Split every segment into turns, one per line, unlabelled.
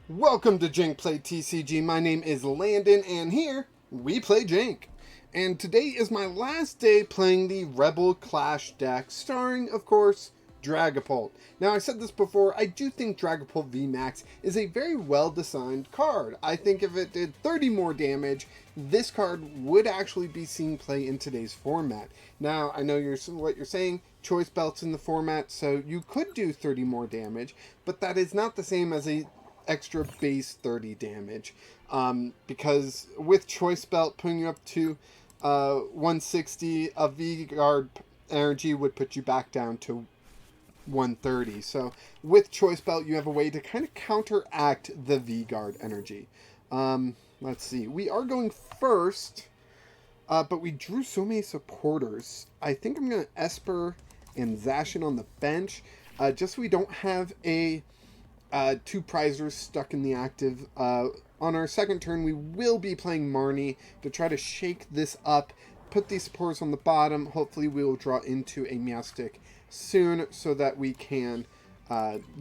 Welcome to Jank Play TCG. My name is Landon, and here we play Jank. And today is my last day playing the Rebel Clash deck, starring, of course, Dragapult. Now, I said this before, I do think Dragapult VMAX is a very well-designed card. I think if it did 30 more damage, this card would actually be seen play in today's format. Now, I know what you're saying, choice belts in the format, so you could do 30 more damage, but that is not the same as a extra base 30 damage, because with choice belt putting you up to 160, a V-Guard energy would put you back down to 130. So with choice belt you have a way to kind of counteract the V-Guard energy. Let's see, we are going first, but we drew so many supporters. I think I'm going to Espurr and Zacian on the bench, just so we don't have a two prizers stuck in the active. On our second turn, we will be playing Marnie to try to shake this up, put these supporters on the bottom. Hopefully we will draw into a Meowstic soon so that we can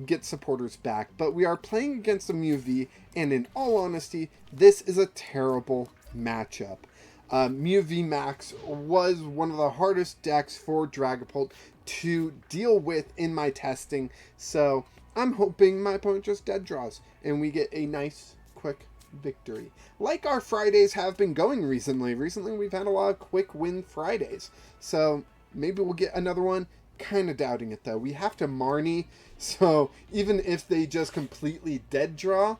get supporters back. But we are playing against a Mew V, and in all honesty, this is a terrible matchup. Mew VMax was one of the hardest decks for Dragapult to deal with in my testing, so I'm hoping my opponent just dead draws and we get a nice, quick victory. Like our Fridays have been going recently. Recently we've had a lot of quick win Fridays. So maybe we'll get another one. Kind of doubting it though. We have to Marnie. So even if they just completely dead draw,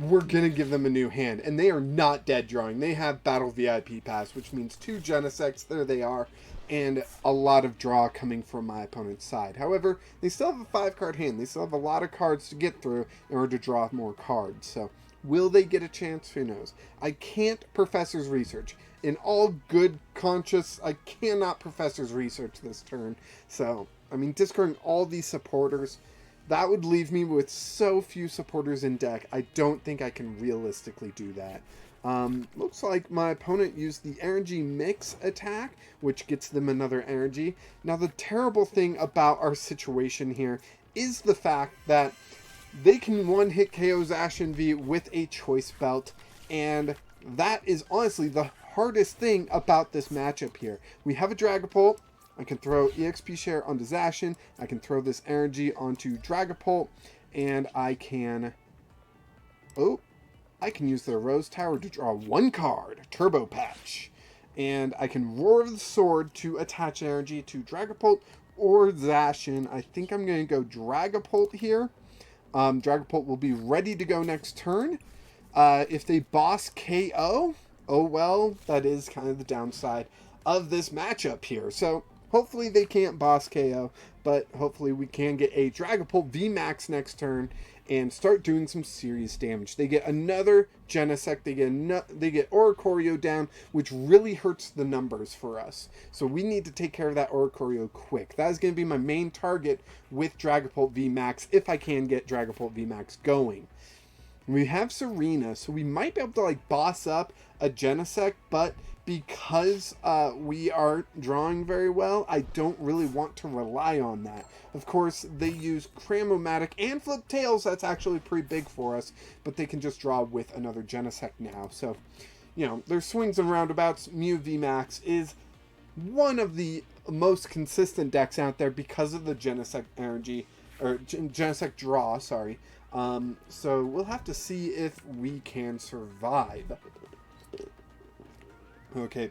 we're going to give them a new hand. And they are not dead drawing. They have Battle VIP Pass, which means 2 Genesects. There they are. And a lot of draw coming from my opponent's side. However, they still have a 5-card hand. They still have a lot of cards to get through in order to draw more cards. So, will they get a chance? Who knows? I can't Professor's Research. In all good conscience, I cannot Professor's Research this turn. So, I mean, discarding all these supporters, that would leave me with so few supporters in deck. I don't think I can realistically do that. Looks like my opponent used the energy mix attack, which gets them another energy. Now, the terrible thing about our situation here is the fact that they can one-hit KO Zacian V with a choice belt, and that is honestly the hardest thing about this matchup here. We have a Dragapult. I can throw EXP share onto Zacian. I can throw this energy onto Dragapult, and I can use the Rose Tower to draw 1 card, Turbo Patch. And I can Roar of the Sword to attach energy to Dragapult or Zacian. I think I'm going to go Dragapult here. Dragapult will be ready to go next turn. If they boss KO, oh well, that is kind of the downside of this matchup here. So hopefully they can't boss KO, but hopefully we can get a Dragapult VMAX next turn and start doing some serious damage. They get another Genesect, they get Oricorio down, which really hurts the numbers for us. So we need to take care of that Oricorio quick. That is going to be my main target with Dragapult VMAX, if I can get Dragapult VMAX going. We have Serena, so we might be able to like boss up a Genesect, but because we are drawing very well, I don't really want to rely on that. Of course, they use Cramomatic and Flip Tails. That's actually pretty big for us, but they can just draw with another Genesect now. So, you know, there's swings and roundabouts. Mew VMAX is one of the most consistent decks out there because of the Genesect energy, or Genesect draw, sorry. So we'll have to see if we can survive. Okay,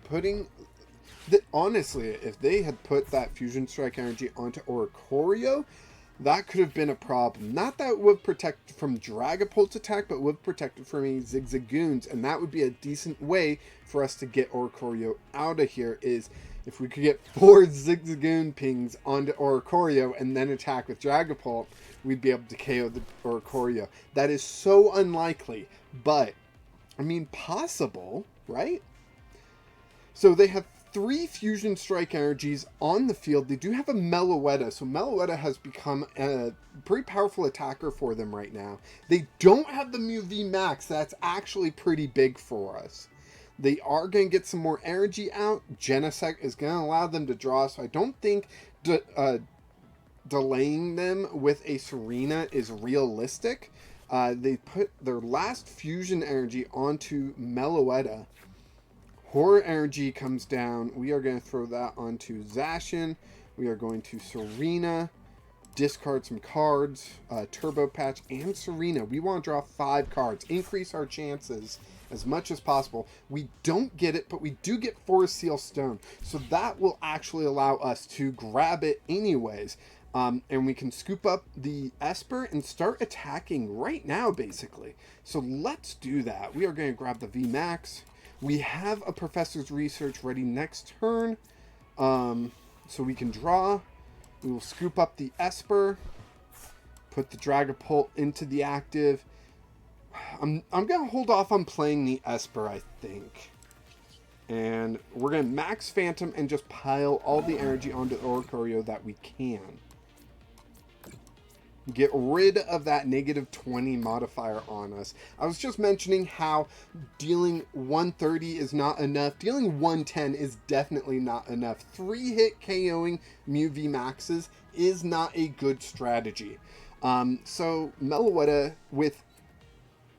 honestly, if they had put that Fusion Strike energy onto Oricorio, that could have been a problem. Not that it would protect from Dragapult's attack, but would protect it from any Zigzagoons, and that would be a decent way for us to get Oricorio out of here, is if we could get 4 Zigzagoon pings onto Oricorio and then attack with Dragapult, we'd be able to KO the Oricorio. That is so unlikely, but, I mean, possible, right? So they have 3 Fusion Strike energies on the field. They do have a Meloetta, so Meloetta has become a pretty powerful attacker for them right now. They don't have the Mew VMax. That's actually pretty big for us. They are going to get some more energy out. Genesect is going to allow them to draw, so I don't think delaying them with a Serena is realistic. They put their last fusion energy onto Meloetta. Horror Energy comes down. We are going to throw that onto Zacian. We are going to Serena. Discard some cards. Turbo Patch and Serena. We want to draw 5 cards. Increase our chances as much as possible. We don't get it, but we do get Forest Seal Stone. So that will actually allow us to grab it anyways. And we can scoop up the Espurr and start attacking right now, basically. So let's do that. We are going to grab the VMAX. We have a Professor's Research ready next turn. So we can draw. We will scoop up the Espurr. Put the Dragapult into the active. I'm going to hold off on playing the Espurr, I think. And we're going to max Phantom and just pile all the energy onto Oricorio that we can. Get rid of that -20 modifier on us. I was just mentioning how dealing 130 is not enough. Dealing 110 is definitely not enough. 3-hit KOing Mew VMAXs is not a good strategy. So Meloetta with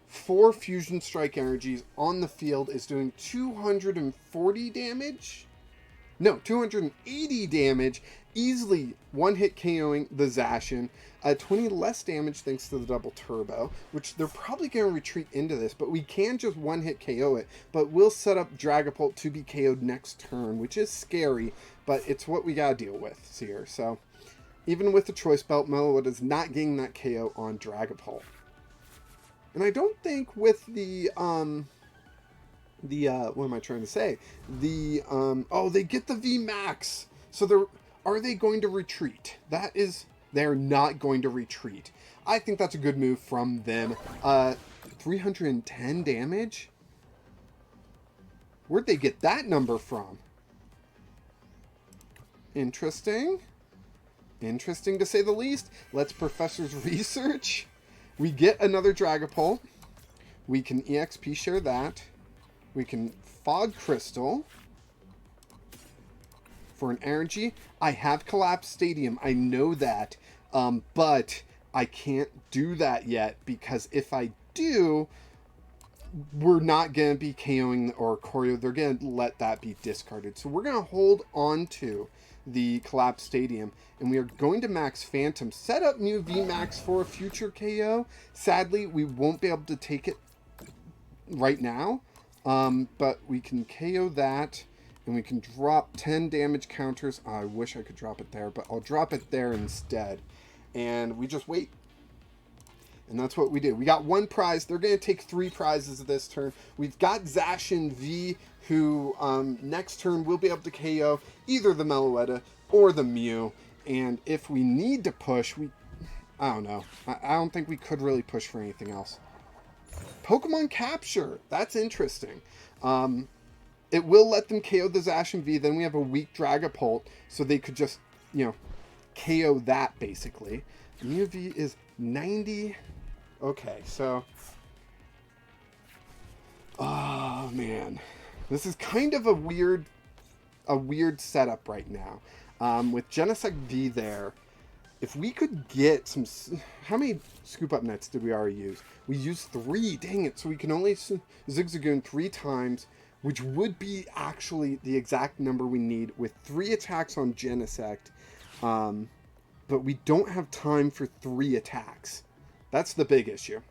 4 Fusion Strike energies on the field is doing 240 damage? No, 280 damage. Easily 1-hit KOing the Zacian. 20 less damage thanks to the double turbo, which they're probably going to retreat into this, but we can just 1-hit KO it. But we'll set up Dragapult to be KO'd next turn, which is scary, but it's what we got to deal with here. So even with the Choice Belt, Meloetta is not getting that KO on Dragapult. And I don't think with the what am I trying to say? Oh, they get the VMAX. So are they going to retreat? They're not going to retreat. I think that's a good move from them. 310 damage? Where'd they get that number from? Interesting. Interesting to say the least. Let's Professor's Research. We get another Dragapult. We can EXP share that. We can Fog Crystal for an energy. I have Collapsed Stadium. I know that. But I can't do that yet because if I do, we're not going to be KOing or Oricorio. They're going to let that be discarded. So we're going to hold on to the Collapsed Stadium and we are going to max Phantom. Set up Mew VMax for a future KO. Sadly, we won't be able to take it right now. But we can KO that. And we can drop 10 damage counters. Oh, I wish I could drop it there, but I'll drop it there instead. And we just wait. And that's what we do. We got 1 prize. They're going to take 3 prizes this turn. We've got Zacian V, who next turn will be able to KO either the Meloetta or the Mew. And if we need to push, I don't know. I don't think we could really push for anything else. Pokemon Capture. That's interesting. It will let them KO the Zacian V. Then we have a weak Dragapult, so they could just, KO that, basically. Mew V is 90. Okay, so... Oh, man. This is kind of a weird setup right now. With Genesect V there, if we could get some... How many Scoop Up Nets did we already use? We used 3. Dang it. So we can only Zigzagoon 3 times, which would be actually the exact number we need with 3 attacks on Genesect. But we don't have time for 3 attacks. That's the big issue.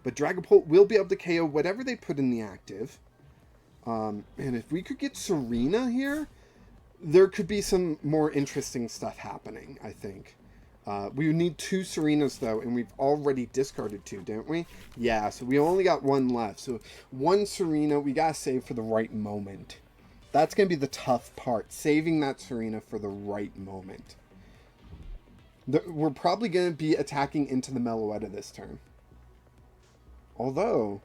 But Dragapult will be able to KO whatever they put in the active. And if we could get Serena here, there could be some more interesting stuff happening, I think. We would need 2 Serenas, though, and we've already discarded 2, didn't we? Yeah, so we only got 1 left. So 1 Serena, we got to save for the right moment. That's going to be the tough part, saving that Serena for the right moment. We're probably going to be attacking into the Meloetta this turn. Although,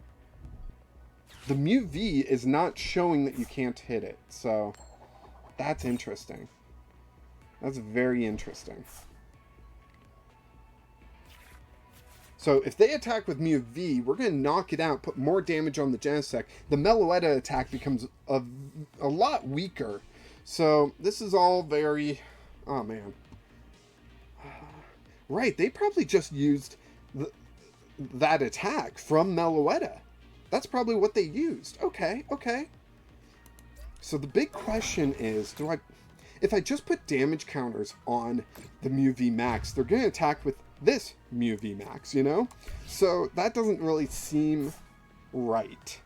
the Mew V is not showing that you can't hit it, so that's interesting. That's very interesting. So if they attack with Mew V, we're going to knock it out, put more damage on the Genesect. The Meloetta attack becomes a lot weaker. So this is all very... Oh, man. Right, they probably just used... that attack from Meloetta. That's probably what they used. Okay, okay. So the big question is, if I just put damage counters on the Mew VMax, they're going to attack with this Mew VMax, you know? So that doesn't really seem right.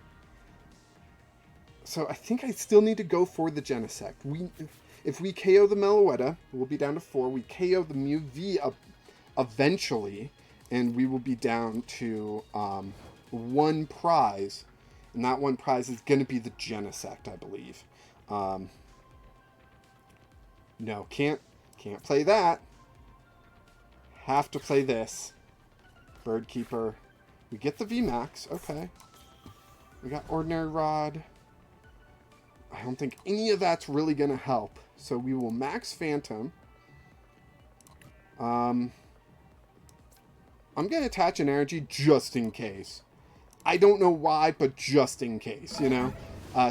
So I think I still need to go for the Genesect. If we KO the Meloetta, we'll be down to 4. We KO the Mew V eventually, and we will be down to 1 prize. And that 1 prize is going to be the Genesect, I believe. No, can't play that. Have to play this. Bird Keeper. We get the VMAX. Okay. We got Ordinary Rod. I don't think any of that's really going to help. So we will max Phantom. I'm going to attach an energy just in case. I don't know why, but just in case, you know?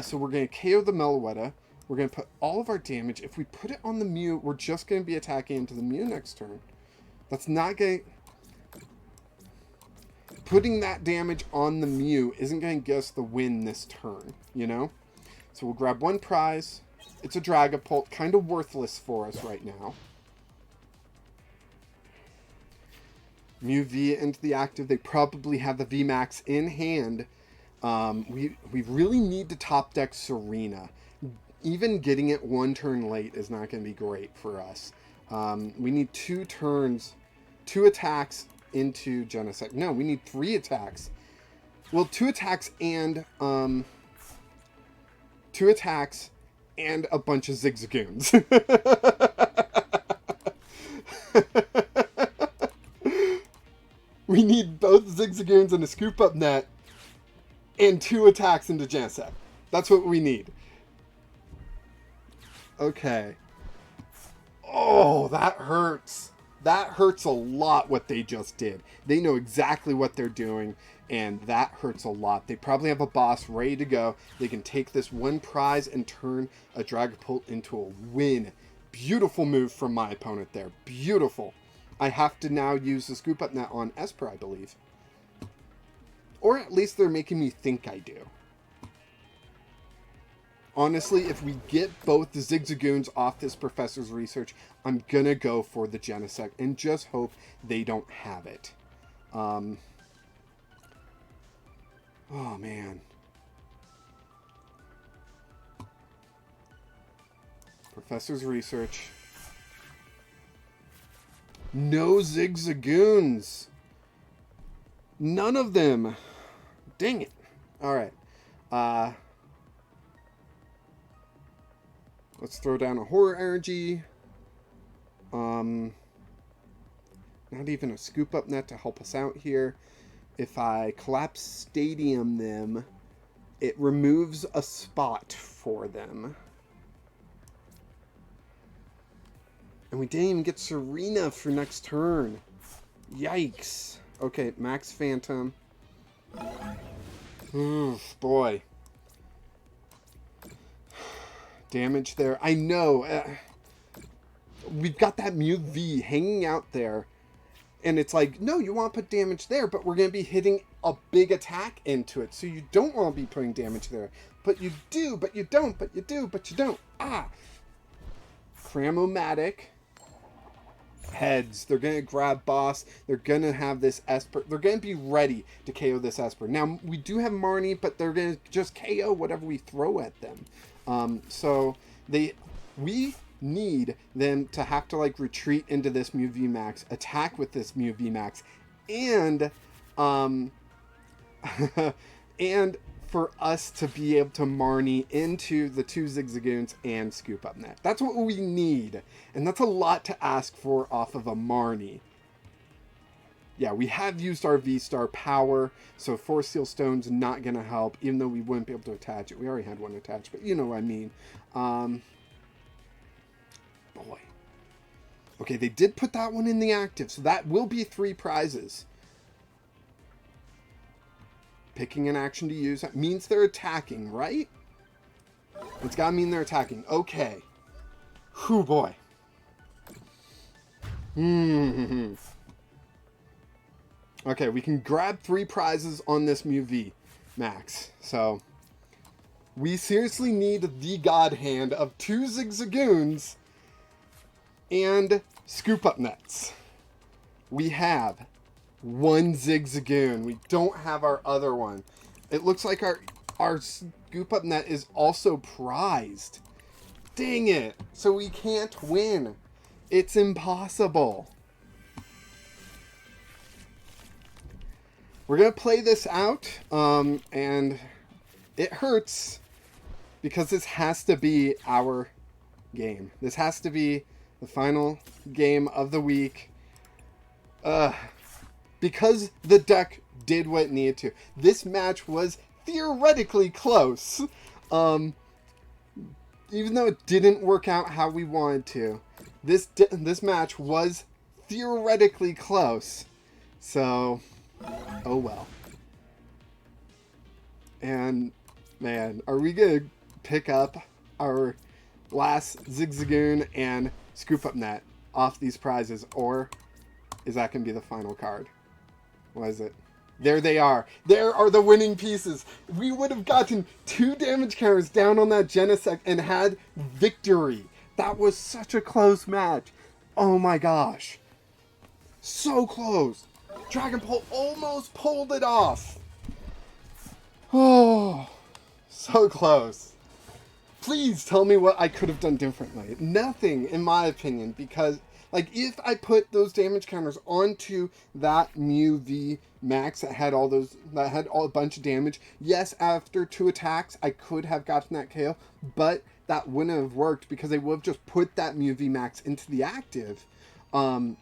So we're going to KO the Meloetta. We're going to put all of our damage. If we put it on the Mew, we're just going to be attacking into the Mew next turn. That's not going to... Putting that damage on the Mew isn't going to get us the win this turn, you know? So we'll grab 1 prize. It's a Dragapult, kind of worthless for us right now. Mew V into the active. They probably have the VMAX in hand. We really need to top deck Serena. Even getting it 1 turn late is not going to be great for us. We need 2 turns, 2 attacks into Genesect. No, we need 3 attacks. Well, 2 attacks and 2 attacks and a bunch of Zigzagoons. We need both Zigzagoons and a Scoop Up Net and 2 attacks into Genesect. That's what we need. Okay. Oh, that hurts. That hurts a lot what they just did. They know exactly what they're doing, and that hurts a lot. They probably have a boss ready to go. They can take this 1 prize and turn a Dragapult into a win. Beautiful move from my opponent there. Beautiful. I have to now use the Scoop Up Net on Espurr, I believe. Or at least they're making me think I do. Honestly, if we get both the Zigzagoons off this Professor's Research, I'm going to go for the Genesect and just hope they don't have it. Oh, man. Professor's Research. No Zigzagoons. None of them. Dang it. Alright. Let's throw down a Horror Energy. Not even a Scoop Up Net to help us out here. If I Collapsed Stadium them, it removes a spot for them. And we didn't even get Serena for next turn. Yikes. Okay, max Phantom. Oof, boy. Damage there. I know. We've got that Mew V hanging out there. And it's like, no, you want to put damage there, but we're going to be hitting a big attack into it. So you don't want to be putting damage there. But you do, but you don't, but you do, but you don't. Ah! Cramomatic. Heads. They're going to grab boss. They're going to have this Espurr. They're going to be ready to KO this Espurr. Now, we do have Marnie, but they're going to just KO whatever we throw at them. So we need them to have to like retreat into this Mew VMax, attack with this Mew VMax, and and for us to be able to Marnie into the 2 Zigzagoons and Scoop Up Net. That's what we need, and that's a lot to ask for off of a Marnie. Yeah, we have used our V-Star power, so Force Seal Stone's not going to help, even though we wouldn't be able to attach it. We already had one attached, but you know what I mean. Boy. Okay, they did put that one in the active, so that will be 3 prizes. Picking an action to use, that means they're attacking, right? It's got to mean they're attacking. Okay. Whew, boy. Okay, we can grab 3 prizes on this Mew VMax. So, we seriously need the God Hand of 2 Zigzagoons and Scoop Up Nets. We have 1 Zigzagoon. We don't have our other one. It looks like our Scoop Up Net is also prized. Dang it. So we can't win. It's impossible. We're going to play this out, and it hurts because this has to be our game. This has to be the final game of the week. Because the deck did what it needed to. This match was theoretically close. Even though it didn't work out how we wanted to. This match was theoretically close. So, oh well. And, man, are we going to pick up our last Zigzagoon and Scoop Up Net off these prizes? Or is that going to be the final card? What is it? There they are. There are the winning pieces. We would have gotten 2 damage counters down on that Genesect and had victory. That was such a close match. Oh my gosh. So close. Dragapult almost pulled it off. Oh, so close. Please tell me what I could have done differently. Nothing, in my opinion, because like, if I put those damage counters onto that Mew VMax that had a bunch of damage, yes, after 2 attacks, I could have gotten that KO, but that wouldn't have worked because they would have just put that Mew VMax into the active, and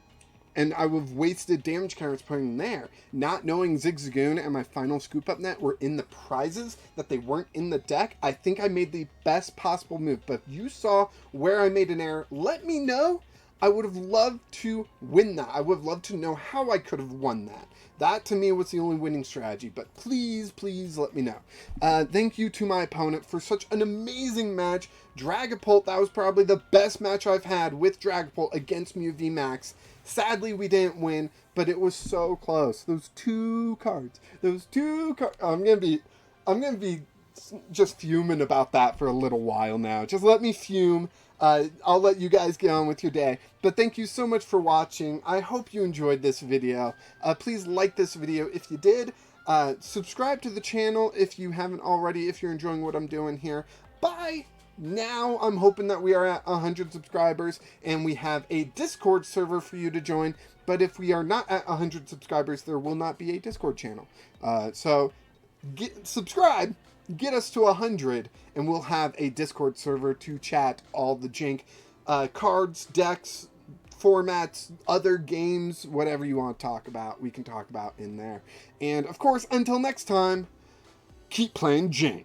I would have wasted damage counters putting them there. Not knowing Zigzagoon and my final Scoop Up Net were in the prizes, that they weren't in the deck, I think I made the best possible move. But if you saw where I made an error, let me know. I would have loved to win that. I would have loved to know how I could have won that. That, to me, was the only winning strategy. But please, please let me know. Thank you to my opponent for such an amazing match. Dragapult, that was probably the best match I've had with Dragapult against Mew VMax. Sadly, we didn't win, but it was so close. Those 2 cards. I'm gonna be just fuming about that for a little while now. Just let me fume. I'll let you guys get on with your day. But thank you so much for watching. I hope you enjoyed this video. Please like this video if you did. Subscribe to the channel if you haven't already, if you're enjoying what I'm doing here. Bye! Now I'm hoping that we are at 100 subscribers and we have a Discord server for you to join. But if we are not at 100 subscribers, there will not be a Discord channel. So subscribe. Get us to 100, and we'll have a Discord server to chat all the jank cards, decks, formats, other games, whatever you want to talk about, we can talk about in there. And, of course, until next time, keep playing jank.